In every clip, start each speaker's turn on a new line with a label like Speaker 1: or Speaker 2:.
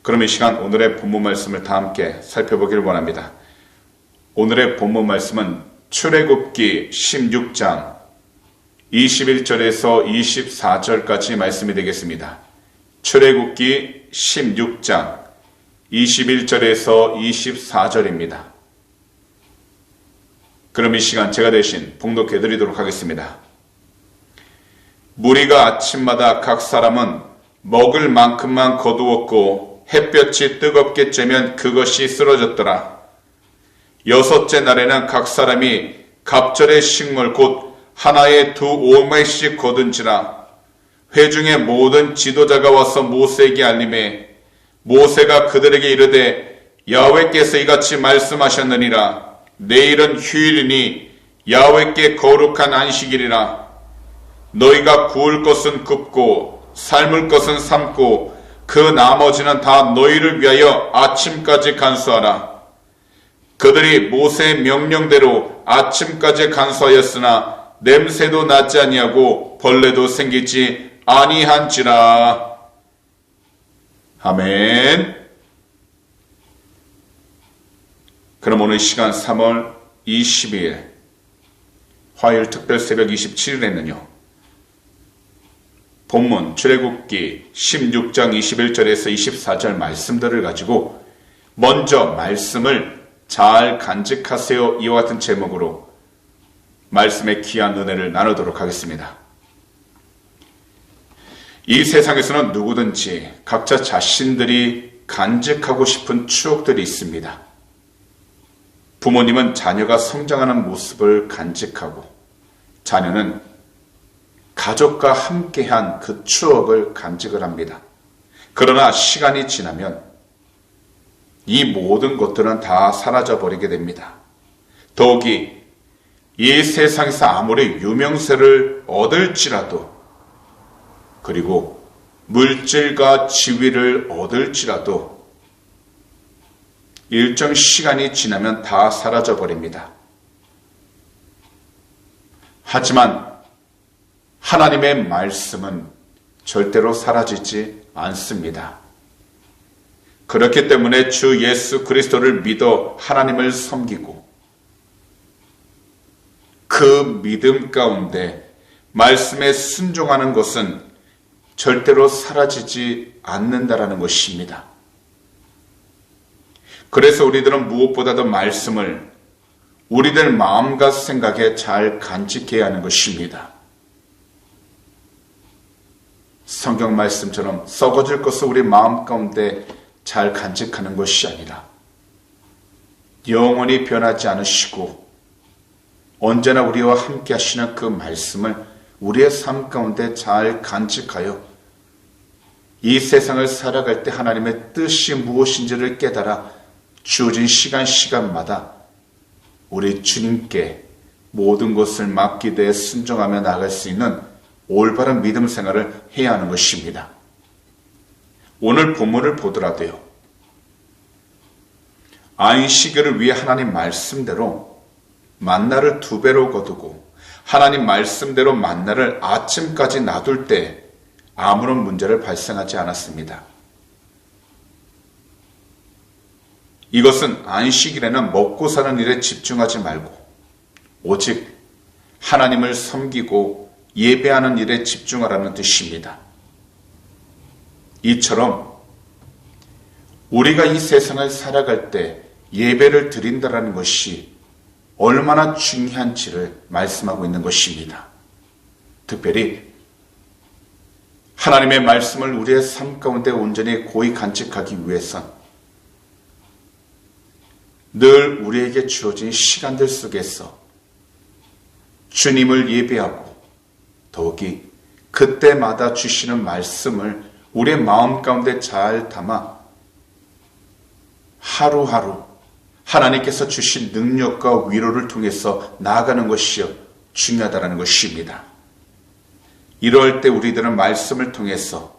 Speaker 1: 그럼 이 시간 오늘의 본문 말씀을 다 함께 살펴보길 원합니다. 오늘의 본문 말씀은 출애굽기 16장 21절에서 24절까지 말씀이 되겠습니다. 출애굽기 16장 21절에서 24절입니다. 그럼 이 시간 제가 대신 봉독해 드리도록 하겠습니다. 무리가 아침마다 각 사람은 먹을 만큼만 거두었고 햇볕이 뜨겁게 쬐면 그것이 쓰러졌더라. 여섯째 날에는 각 사람이 갑절의 식물 곧 하나에 2오멜씩 거둔지라. 회중의 모든 지도자가 와서 모세에게 알림해 모세가 그들에게 이르되 야훼께서 이같이 말씀하셨느니라. 내일은 휴일이니 야훼께 거룩한 안식일이라. 너희가 구울 것은 굽고 삶을 것은 삶고 그 나머지는 다 너희를 위하여 아침까지 간수하라. 그들이 모세의 명령대로 아침까지 간수하였으나 냄새도 나지 아니하고 벌레도 생기지 아니한지라. 아멘. 그럼 오늘 시간 3월 22일 화요일 특별 새벽 27일에는요. 본문 출애굽기 16장 21절에서 24절 말씀들을 가지고 먼저 말씀을 잘 간직하세요 이와 같은 제목으로 말씀의 귀한 은혜를 나누도록 하겠습니다. 이 세상에서는 누구든지 각자 자신들이 간직하고 싶은 추억들이 있습니다. 부모님은 자녀가 성장하는 모습을 간직하고 자녀는 가족과 함께한 그 추억을 간직을 합니다. 그러나 시간이 지나면 이 모든 것들은 다 사라져버리게 됩니다. 더욱이 이 세상에서 아무리 유명세를 얻을지라도 그리고 물질과 지위를 얻을지라도 일정 시간이 지나면 다 사라져버립니다. 하지만 하나님의 말씀은 절대로 사라지지 않습니다. 그렇기 때문에 주 예수 그리스도를 믿어 하나님을 섬기고 그 믿음 가운데 말씀에 순종하는 것은 절대로 사라지지 않는다라는 것입니다. 그래서 우리들은 무엇보다도 말씀을 우리들 마음과 생각에 잘 간직해야 하는 것입니다. 성경 말씀처럼 썩어질 것을 우리 마음 가운데 잘 간직하는 것이 아니라 영원히 변하지 않으시고 언제나 우리와 함께 하시는 그 말씀을 우리의 삶 가운데 잘 간직하여 이 세상을 살아갈 때 하나님의 뜻이 무엇인지를 깨달아 주어진 시간마다 우리 주님께 모든 것을 맡기되 순종하며 나아갈 수 있는 올바른 믿음 생활을 해야 하는 것입니다. 오늘 본문을 보더라도요. 안식일을 위해 하나님 말씀대로 만나를 2배로 거두고 하나님 말씀대로 만나를 아침까지 놔둘 때 아무런 문제를 발생하지 않았습니다. 이것은 안식일에는 먹고 사는 일에 집중하지 말고 오직 하나님을 섬기고 예배하는 일에 집중하라는 뜻입니다. 이처럼 우리가 이 세상을 살아갈 때 예배를 드린다는 것이 얼마나 중요한지를 말씀하고 있는 것입니다. 특별히 하나님의 말씀을 우리의 삶 가운데 온전히 고이 간직하기 위해선 늘 우리에게 주어진 시간들 속에서 주님을 예배하고 더욱이 그때마다 주시는 말씀을 우리의 마음 가운데 잘 담아 하루하루 하나님께서 주신 능력과 위로를 통해서 나아가는 것이 중요하다는 것입니다. 이럴 때 우리들은 말씀을 통해서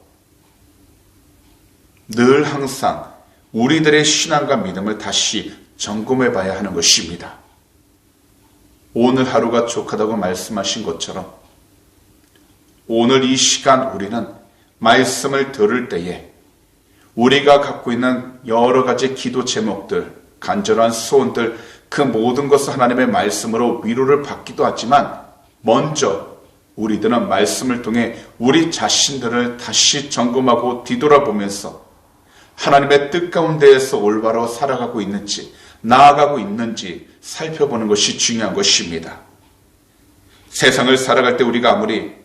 Speaker 1: 늘 항상 우리들의 신앙과 믿음을 다시 점검해 봐야 하는 것입니다. 오늘 하루가 족하다고 말씀하신 것처럼 오늘 이 시간 우리는 말씀을 들을 때에 우리가 갖고 있는 여러 가지 기도 제목들, 간절한 소원들, 그 모든 것을 하나님의 말씀으로 위로를 받기도 하지만 먼저 우리들은 말씀을 통해 우리 자신들을 다시 점검하고 뒤돌아보면서 하나님의 뜻 가운데에서 올바로 살아가고 있는지, 나아가고 있는지 살펴보는 것이 중요한 것입니다. 세상을 살아갈 때 우리가 아무리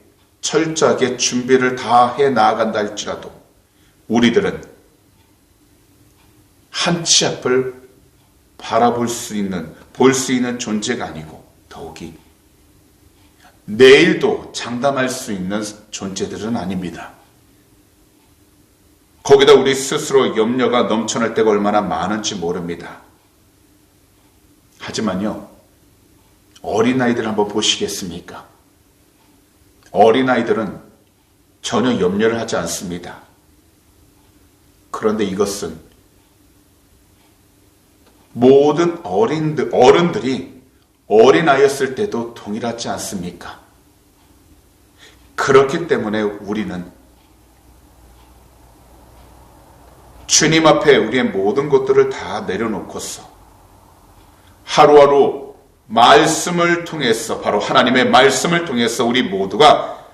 Speaker 1: 철저하게 준비를 다 해 나아간다 할지라도 우리들은 한 치 앞을 바라볼 수 있는, 볼 수 있는 존재가 아니고 더욱이 내일도 장담할 수 있는 존재들은 아닙니다. 거기다 우리 스스로 염려가 넘쳐날 때가 얼마나 많은지 모릅니다. 하지만요, 어린아이들 한번 보시겠습니까? 어린아이들은 전혀 염려를 하지 않습니다. 그런데 이것은 모든 어른들이 어린아이였을 때도 동일하지 않습니까? 그렇기 때문에 우리는 주님 앞에 우리의 모든 것들을 다 내려놓고서 하루하루 말씀을 통해서, 바로 하나님의 말씀을 통해서 우리 모두가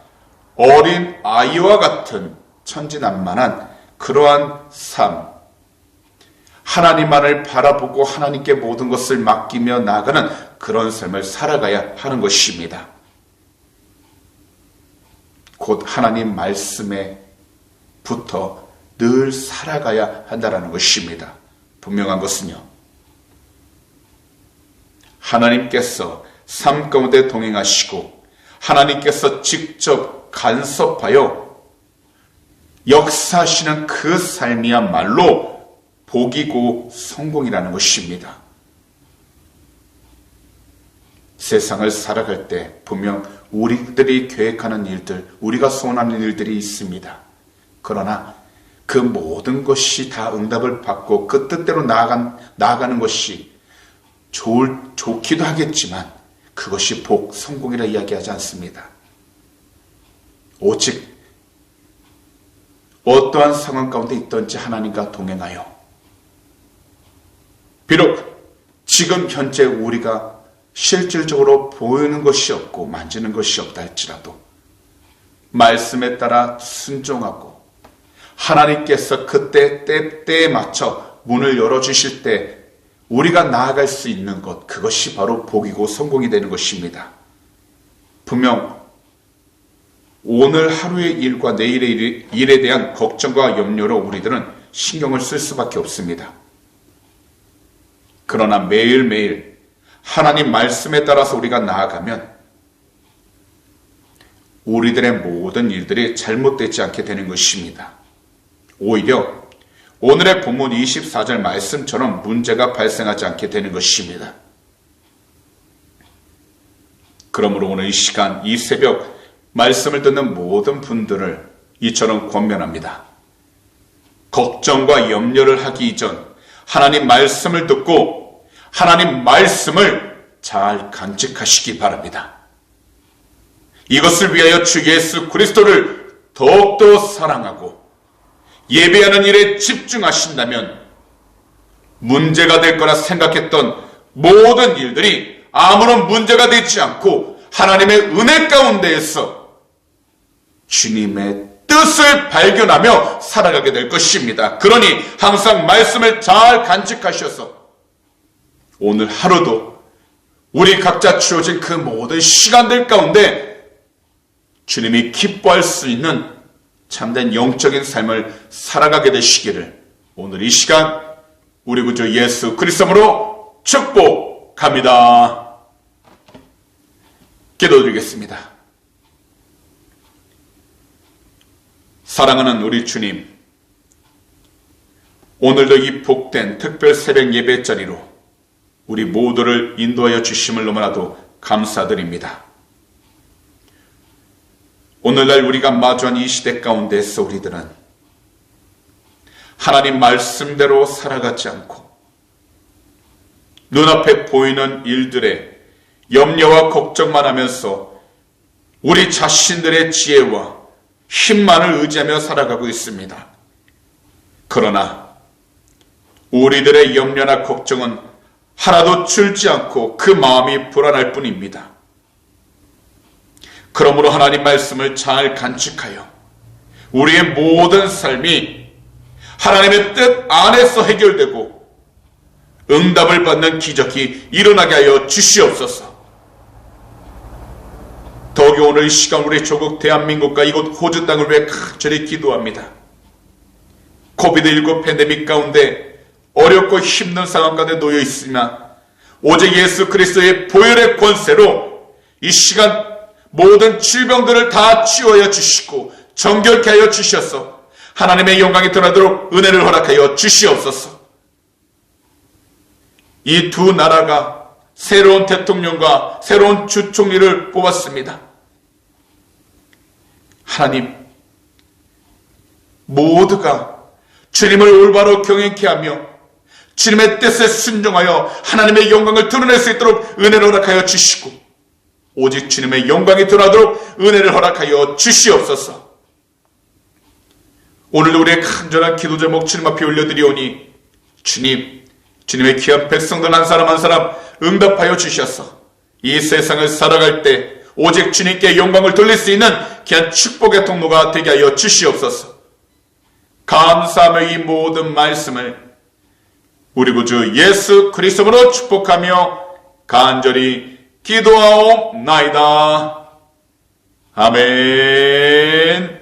Speaker 1: 어린 아이와 같은 천진난만한 그러한 삶, 하나님만을 바라보고 하나님께 모든 것을 맡기며 나아가는 그런 삶을 살아가야 하는 것입니다. 곧 하나님 말씀에 붙어 늘 살아가야 한다는 것입니다. 분명한 것은요, 하나님께서 삶 가운데 동행하시고 하나님께서 직접 간섭하여 역사하시는 그 삶이야말로 복이고 성공이라는 것입니다. 세상을 살아갈 때 분명 우리들이 계획하는 일들, 우리가 소원하는 일들이 있습니다. 그러나 그 모든 것이 다 응답을 받고 그 뜻대로 나아가는 것이 좋기도 하겠지만 그것이 복, 성공이라 이야기하지 않습니다. 오직 어떠한 상황 가운데 있든지 하나님과 동행하여 비록 지금 현재 우리가 실질적으로 보이는 것이 없고 만지는 것이 없다 할지라도 말씀에 따라 순종하고 하나님께서 그때 때에 맞춰 문을 열어주실 때 우리가 나아갈 수 있는 것, 그것이 바로 복이고 성공이 되는 것입니다. 분명 오늘 하루의 일과 내일의 일에 대한 걱정과 염려로 우리들은 신경을 쓸 수밖에 없습니다. 그러나 매일매일 하나님 말씀에 따라서 우리가 나아가면 우리들의 모든 일들이 잘못되지 않게 되는 것입니다. 오히려 오늘의 본문 24절 말씀처럼 문제가 발생하지 않게 되는 것입니다. 그러므로 오늘 이 시간, 이 새벽 말씀을 듣는 모든 분들을 이처럼 권면합니다. 걱정과 염려를 하기 이전 하나님 말씀을 듣고 하나님 말씀을 잘 간직하시기 바랍니다. 이것을 위하여 주 예수 그리스도를 더욱더 사랑하고 예배하는 일에 집중하신다면 문제가 될 거라 생각했던 모든 일들이 아무런 문제가 되지 않고 하나님의 은혜 가운데에서 주님의 뜻을 발견하며 살아가게 될 것입니다. 그러니 항상 말씀을 잘 간직하셔서 오늘 하루도 우리 각자 주어진 그 모든 시간들 가운데 주님이 기뻐할 수 있는 참된 영적인 삶을 살아가게 되시기를 오늘 이 시간 우리 구주 예수 그리스도로 축복합니다. 기도드리겠습니다. 사랑하는 우리 주님, 오늘도 이 복된 특별 새벽 예배 자리로 우리 모두를 인도하여 주심을 너무나도 감사드립니다. 오늘날 우리가 마주한 이 시대 가운데서 우리들은 하나님 말씀대로 살아가지 않고 눈앞에 보이는 일들에 염려와 걱정만 하면서 우리 자신들의 지혜와 힘만을 의지하며 살아가고 있습니다. 그러나 우리들의 염려나 걱정은 하나도 줄지 않고 그 마음이 불안할 뿐입니다. 그러므로 하나님 말씀을 잘 간직하여 우리의 모든 삶이 하나님의 뜻 안에서 해결되고 응답을 받는 기적이 일어나게 하여 주시옵소서. 더욱이 오늘 이 시간 우리 조국 대한민국과 이곳 호주 땅을 위해 간절히 기도합니다. 코비드19 팬데믹 가운데 어렵고 힘든 상황 가운데 놓여 있으나 오직 예수 그리스도의 보혈의 권세로 이 시간 모든 질병들을 다 치유하여 주시고 정결케 하여 주셔서 하나님의 영광이 드러나도록 은혜를 허락하여 주시옵소서. 이 두 나라가 새로운 대통령과 새로운 주총리를 뽑았습니다. 하나님, 모두가 주님을 올바로 경외케 하며 주님의 뜻에 순종하여 하나님의 영광을 드러낼 수 있도록 은혜를 허락하여 주시고 오직 주님의 영광이 드러나도록 은혜를 허락하여 주시옵소서. 오늘도 우리의 간절한 기도 제목 주님 앞에 올려드리오니 주님의 귀한 백성들 한 사람 한 사람 응답하여 주셔서 이 세상을 살아갈 때 오직 주님께 영광을 돌릴 수 있는 귀한 축복의 통로가 되게 하여 주시옵소서. 감사하며 이 모든 말씀을 우리 구주 예수 그리스도로 축복하며 간절히 기도하옵나이다. 아멘.